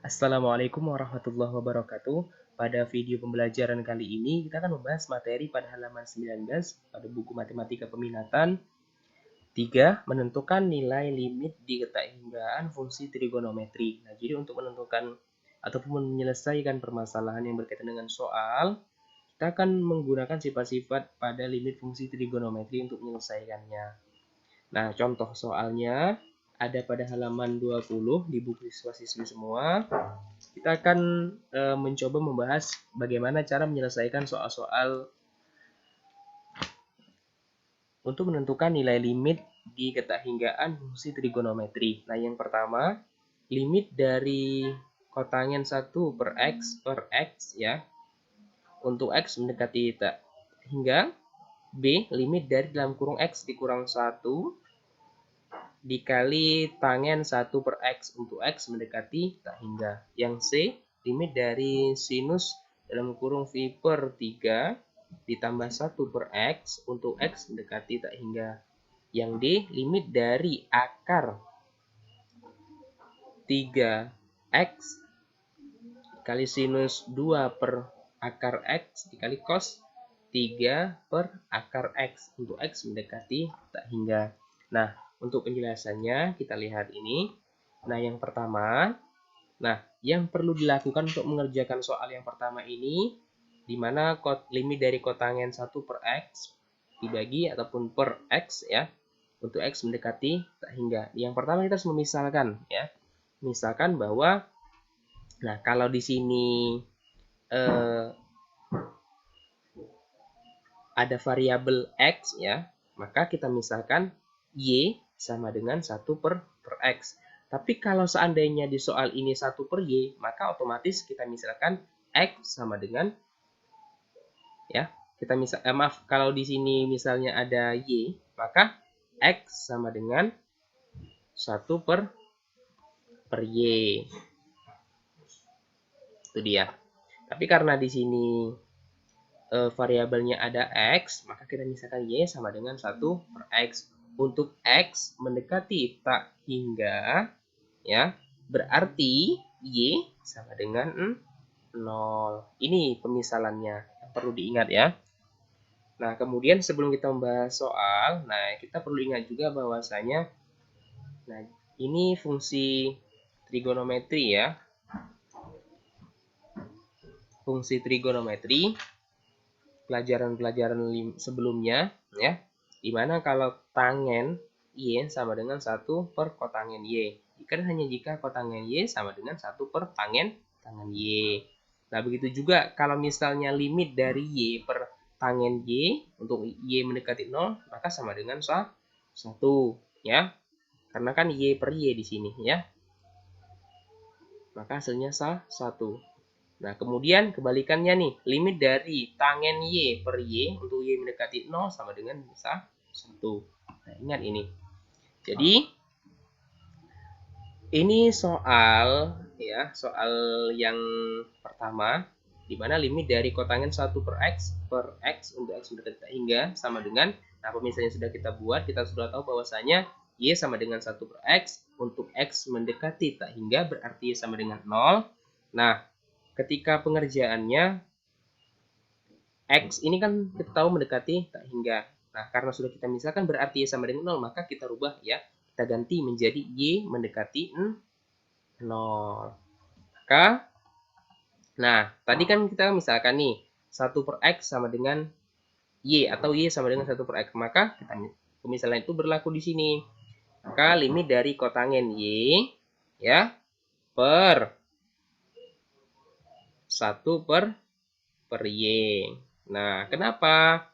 Assalamualaikum warahmatullahi wabarakatuh. Pada video pembelajaran kali ini, kita akan membahas materi pada halaman 19 pada buku Matematika Peminatan. 3. Menentukan nilai limit di ketahinggaan fungsi trigonometri. Nah, jadi untuk menentukan ataupun menyelesaikan permasalahan yang berkaitan dengan soal, kita akan menggunakan sifat-sifat pada limit fungsi trigonometri untuk menyelesaikannya. Nah, contoh soalnya ada pada halaman 20 di buku siswa-siswi semua. Kita akan mencoba membahas bagaimana cara menyelesaikan soal-soal untuk menentukan nilai limit di ketahinggaan fungsi trigonometri. Nah, yang pertama, limit dari kotangen 1 per X ya. Untuk X mendekati tak hingga B, limit dari dalam kurung X dikurang 1 dikali tangen 1 per X untuk X mendekati tak hingga. Yang C, limit dari sinus dalam kurung V per 3 ditambah 1 per X untuk X mendekati tak hingga. Yang D, limit dari akar 3X dikali sinus 2 per akar X dikali cos 3 per akar X untuk X mendekati tak hingga. Nah, untuk penjelasannya kita lihat ini. Nah, yang pertama, yang perlu dilakukan untuk mengerjakan soal yang pertama ini, di mana limit dari kotangen 1 per X dibagi ataupun per X ya, untuk X mendekati tak hingga. Yang pertama kita harus memisalkan ya. Misalkan bahwa, nah kalau di sini ada variabel X ya, maka kita misalkan Y sama dengan 1 per X. Tapi kalau seandainya di soal ini 1 per Y, maka otomatis kita misalkan X sama dengan, ya, kita maaf, kalau di sini misalnya ada Y, maka X sama dengan 1 per Y. Itu dia. Tapi karena di sini variabelnya ada X, maka kita misalkan Y sama dengan 1 per X. Untuk X mendekati tak hingga, ya, berarti Y sama dengan 0. Ini pemisalannya yang perlu diingat ya. Nah, kemudian sebelum kita membahas soal, nah kita perlu ingat juga bahwasanya, nah ini fungsi trigonometri ya. Fungsi trigonometri pelajaran-pelajaran sebelumnya ya, dimana kalau tangen Y sama dengan 1 per kotangen Y. Jika hanya jika kotangen Y sama dengan 1 per tangen Y. Nah, begitu juga kalau misalnya limit dari Y per tangen Y untuk Y mendekati 0, maka sama dengan 1 ya. Karena kan Y per Y di sini ya. Maka hasilnya 1. Nah, kemudian kebalikannya nih, limit dari tangen Y per Y untuk Y mendekati 0 sama dengan bisa 1. Nah, ingat ini. Jadi, ini soal ya, soal yang pertama, di mana limit dari kotangen 1 per X untuk X mendekati tak hingga sama dengan, nah pemisahannya sudah kita buat, kita sudah tahu bahwasanya Y sama dengan 1 per X untuk X mendekati tak hingga berarti Y sama dengan 0. Nah, ketika pengerjaannya X ini kan kita tahu mendekati tak hingga. Nah, karena sudah kita misalkan berarti Y sama dengan 0, maka kita rubah ya. Kita ganti menjadi Y mendekati 0. Maka, nah, tadi kan kita misalkan nih, 1 per X sama dengan Y, atau Y sama dengan 1 per X. Maka, pemisalan itu berlaku di sini. Maka, limit dari kotangen Y, ya, per 1 per Y. Nah, kenapa?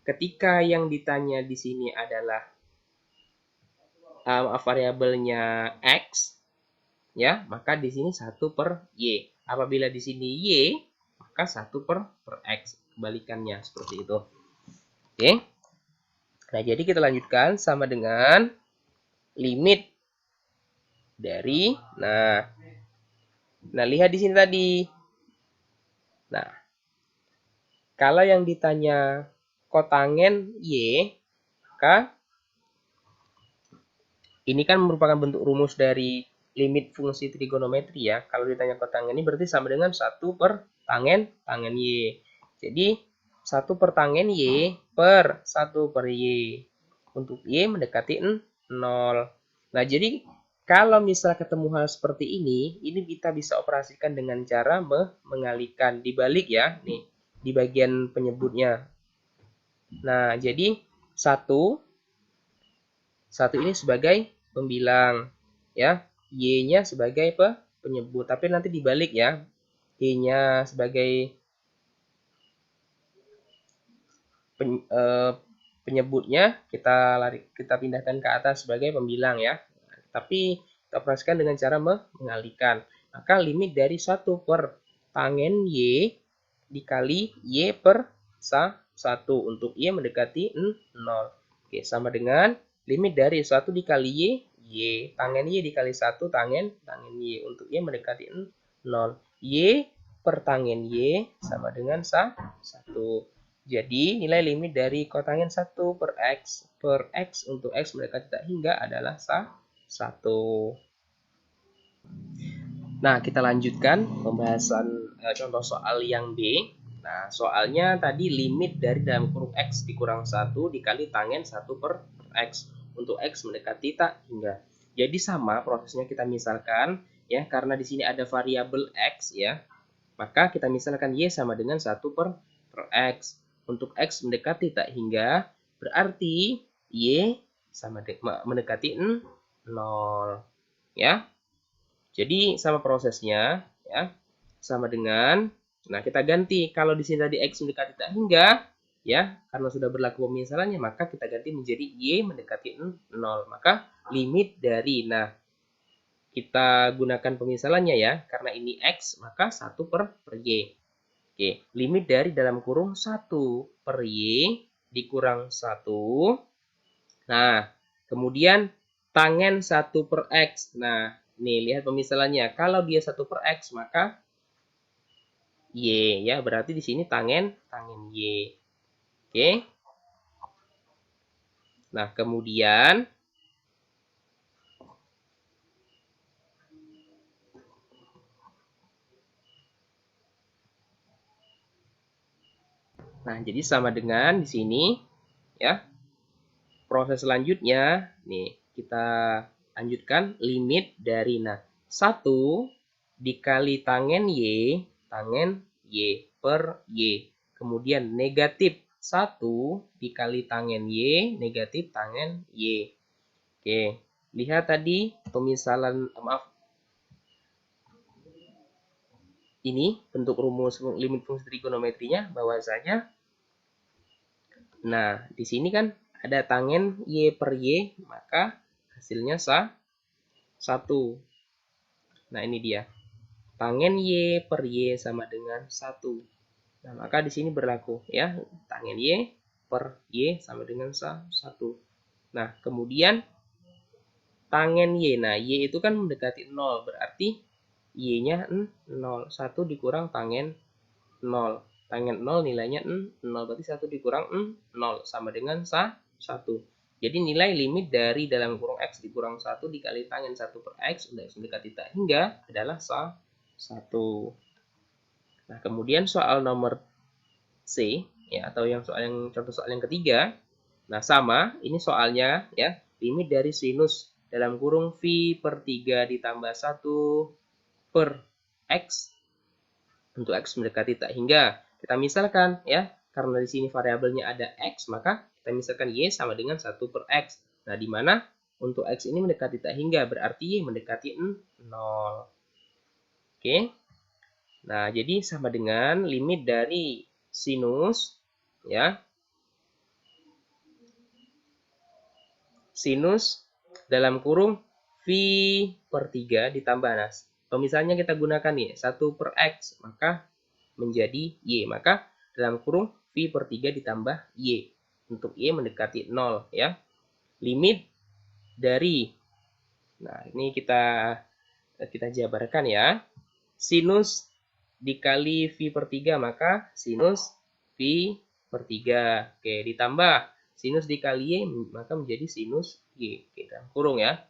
Ketika yang ditanya di sini adalah variabelnya X, ya, maka di sini 1 per Y. Apabila di sini Y, maka 1 per X. Kebalikannya seperti itu. Oke. Nah, jadi kita lanjutkan sama dengan limit dari, nah lihat di sini tadi. Nah, kalau yang ditanya kotangen Y, maka ini kan merupakan bentuk rumus dari limit fungsi trigonometri ya. Kalau ditanya kotangen ini berarti sama dengan 1 per tangen Y. Jadi 1 per tangen Y per 1 per Y. Untuk Y mendekati 0. Nah, jadi kalau misal ketemu hal seperti ini kita bisa operasikan dengan cara mengalihkan dibalik ya. Nih, di bagian penyebutnya. Nah, jadi 1 ini sebagai pembilang ya. Y-nya sebagai penyebut, tapi nanti dibalik ya. Y-nya sebagai penyebutnya kita pindahkan ke atas sebagai pembilang ya. Tapi kita operasikan dengan cara mengalihkan. Maka limit dari 1 per tangen Y dikali Y per 1 untuk Y mendekati 0. Oke, sama dengan limit dari 1 dikali Y tangen Y dikali 1 tangen Y untuk Y mendekati 0. Y per tangen Y sama dengan 1. Jadi, nilai limit dari kotangen 1 per X untuk X mendekati tak hingga adalah 1. Nah, kita lanjutkan pembahasan contoh soal yang B. Nah, soalnya tadi limit dari dalam kurung X dikurang 1 dikali tangen 1 per X untuk X mendekati tak hingga. Jadi sama prosesnya kita misalkan ya, karena di sini ada variabel X ya, maka kita misalkan Y sama dengan 1 per X. Untuk X mendekati tak hingga, berarti Y sama mendekati 0. Ya. Jadi sama prosesnya ya. Sama dengan, nah kita ganti. Kalau di sini tadi X mendekati tak hingga, ya, karena sudah berlaku pemisalannya, maka kita ganti menjadi Y mendekati 0. Maka limit dari, nah, kita gunakan pemisalannya ya, karena ini X, maka 1 per Y. Oke, limit dari dalam kurung 1 per Y dikurang 1. Nah, kemudian tangen 1 per X. Nah, nih lihat pemisalannya. Kalau dia 1 per X, maka Y ya, berarti di sini tangen Y. Oke. Nah, kemudian jadi sama dengan di sini ya. Proses selanjutnya nih kita lanjutkan limit dari 1 dikali tangen Y per Y. Kemudian negatif 1 dikali tangen Y negatif tangen Y. Oke, lihat tadi pemisalan, ini bentuk rumus limit fungsi trigonometrinya bahwasanya, nah di sini kan ada tangen Y per Y, maka hasilnya 1. Nah ini dia, tangen Y per Y sama dengan 1. Nah maka di sini berlaku ya, tangen Y per Y sama dengan 1. Nah kemudian tangen Y, nah Y itu kan mendekati 0, berarti Y-nya 0. 1 dikurang tangen 0. Tangen 0 nilainya 0. Berarti 1 dikurang 0 sama dengan 1. Jadi nilai limit dari dalam kurung X dikurang 1 dikali tangen 1 per X untuk X mendekati tak hingga adalah 1. Nah, kemudian soal nomor C ya, atau contoh soal yang ketiga. Nah, sama, ini soalnya ya, limit dari sinus dalam kurung V per 3 ditambah 1 per X untuk X mendekati tak hingga. Kita misalkan ya, karena di sini variabelnya ada X, maka kita misalkan Y sama dengan 1 per X. Nah, di mana untuk X ini mendekati tak hingga, berarti Y mendekati 0. Oke. Nah, jadi sama dengan limit dari sinus ya. Sinus dalam kurung V per 3 ditambah, nah, misalnya kita gunakan nih 1 per X, maka menjadi Y. Maka dalam kurung V per 3 ditambah Y. Untuk Y mendekati 0 ya. Limit dari, nah ini kita jabarkan ya. Sinus dikali V per 3, maka sinus V per 3. Oke, ditambah sinus dikali Y, maka menjadi sinus Y. Oke, dalam kurung ya.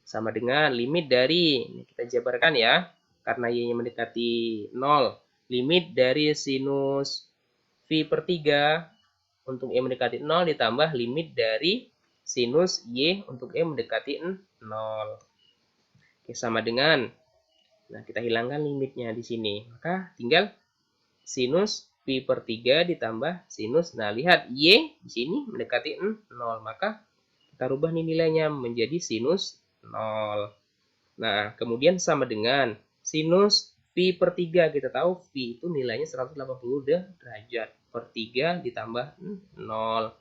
sama dengan limit dari, ini kita jabarkan ya, karena y-nya mendekati 0, limit dari sinus V per 3 untuk y mendekati 0 ditambah limit dari sinus y untuk y mendekati 0. Oke, sama dengan, nah kita hilangkan limitnya di sini, maka tinggal sinus V per 3 ditambah sinus, nah lihat y di sini mendekati 0, maka kita rubah nih nilainya menjadi sinus 0. Nah, kemudian sama dengan sinus V per 3. Kita tahu V itu nilainya 180 derajat. Per 3 ditambah 0.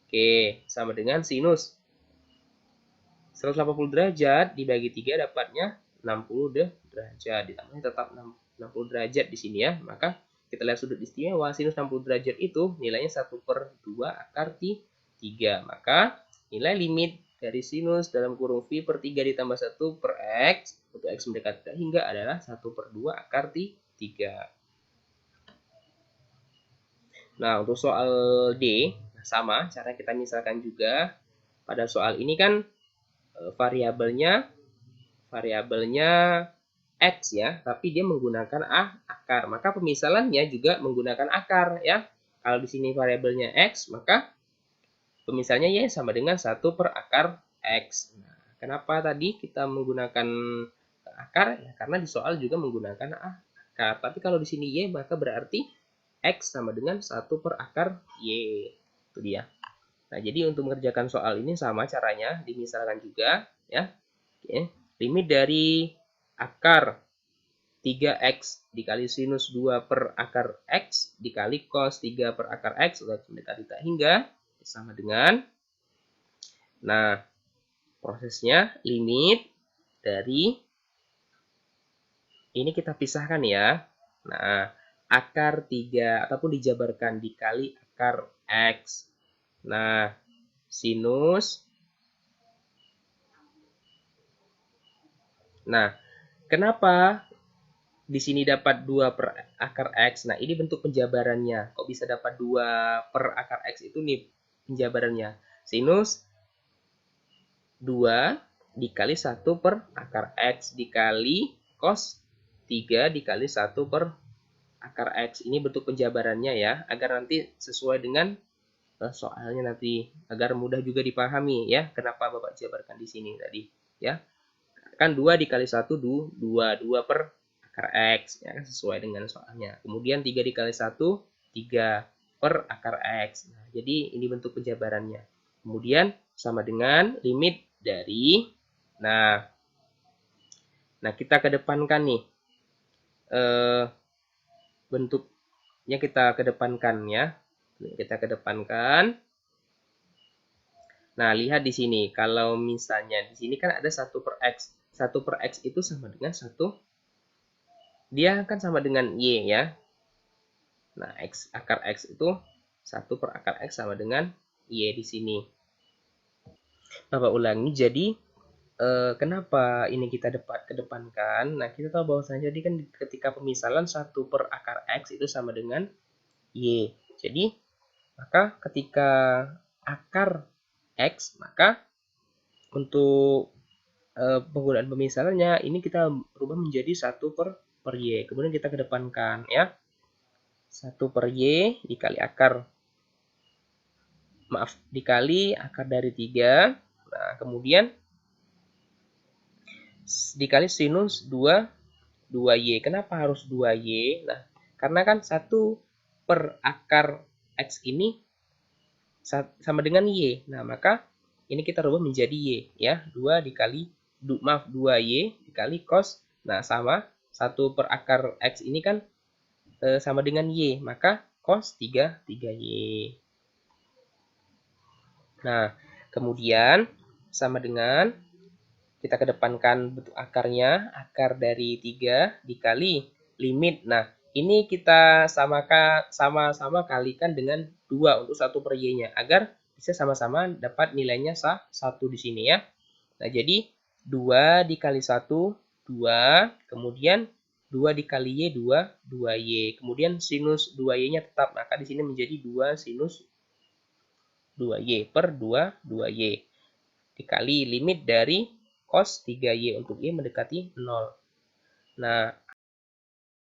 Oke, sama dengan sinus 180 derajat dibagi 3 dapatnya 60 derajat. Ditambahnya tetap 60 derajat di sini ya. Maka kita lihat sudut istimewa, sinus 60 derajat itu nilainya 1 per 2 akar 3. Maka nilai limit dari sinus dalam kurung V per 3 ditambah 1 per X untuk X mendekati hingga adalah 1 per 2 akar 3. Nah, untuk soal D, sama cara kita misalkan juga. Pada soal ini kan variabelnya X ya, tapi dia menggunakan akar. Maka pemisalannya juga menggunakan akar ya. Kalau di sini variabelnya X, maka pemisalnya Y sama dengan 1 per akar X. Nah, kenapa tadi kita menggunakan akar? Ya, karena di soal juga menggunakan akar. Tapi kalau di sini Y, maka berarti X sama dengan 1 per akar Y. Itu dia. Nah, jadi untuk mengerjakan soal ini sama caranya, dimisalkan juga. Ya. Oke. Limit dari akar 3X dikali sinus 2 per akar X dikali cos 3 per akar X mendekati tak hingga sama dengan, nah prosesnya limit dari, ini kita pisahkan ya, nah akar 3 ataupun dijabarkan dikali akar X, nah sinus, nah kenapa di sini dapat 2 per akar X, nah ini bentuk penjabarannya, kok bisa dapat 2 per akar X itu nih penjabarannya, sinus 2 dikali 1 per akar X dikali cos 3 dikali 1 per akar X. Ini bentuk penjabarannya ya, agar nanti sesuai dengan soalnya nanti, agar mudah juga dipahami ya, kenapa Bapak jabarkan di sini tadi ya. Kan 2 dikali 1 2 per akar X ya, sesuai dengan soalnya. Kemudian 3 dikali 1 3 per akar X. Nah, jadi ini bentuk penjabarannya. Kemudian sama dengan limit dari, nah kita kedepankan nih bentuknya, kita kedepankan ya, kita kedepankan. Nah, lihat di sini, kalau misalnya di sini kan ada 1 per X, 1 per X itu sama dengan 1, dia kan sama dengan Y ya. Nah, X akar X itu 1 per akar X sama dengan Y di sini. Bapak ulangi, jadi kenapa ini kita kedepankan? Nah, kita tahu bahwasanya jadi kan ketika pemisalan 1 per akar X itu sama dengan Y. Jadi, maka ketika akar X, maka untuk penggunaan pemisalannya ini kita rubah menjadi 1 per Y. Kemudian kita kedepankan ya. 1 per Y dikali akar, dikali akar dari 3. Nah, kemudian dikali sinus 2Y. Kenapa harus 2Y? Nah, karena kan 1 per akar X ini sama dengan Y. Nah, maka ini kita rubah menjadi Y ya. 2Y dikali cos. Nah, sama 1 per akar X ini kan sama dengan Y. Maka cos 3Y. Nah, kemudian sama dengan kita kedepankan bentuk akarnya, akar dari 3 dikali limit. Nah, ini kita sama-sama kalikan dengan 2 untuk 1 per Y-nya, agar bisa sama-sama dapat nilainya 1 di sini ya. Nah, jadi 2 dikali 1, 2, kemudian 2 dikali Y, 2Y. Kemudian sinus 2Y-nya tetap, maka di sini menjadi 2 sinus 2Y per 2Y. Dikali limit dari cos 3Y untuk Y mendekati 0. Nah,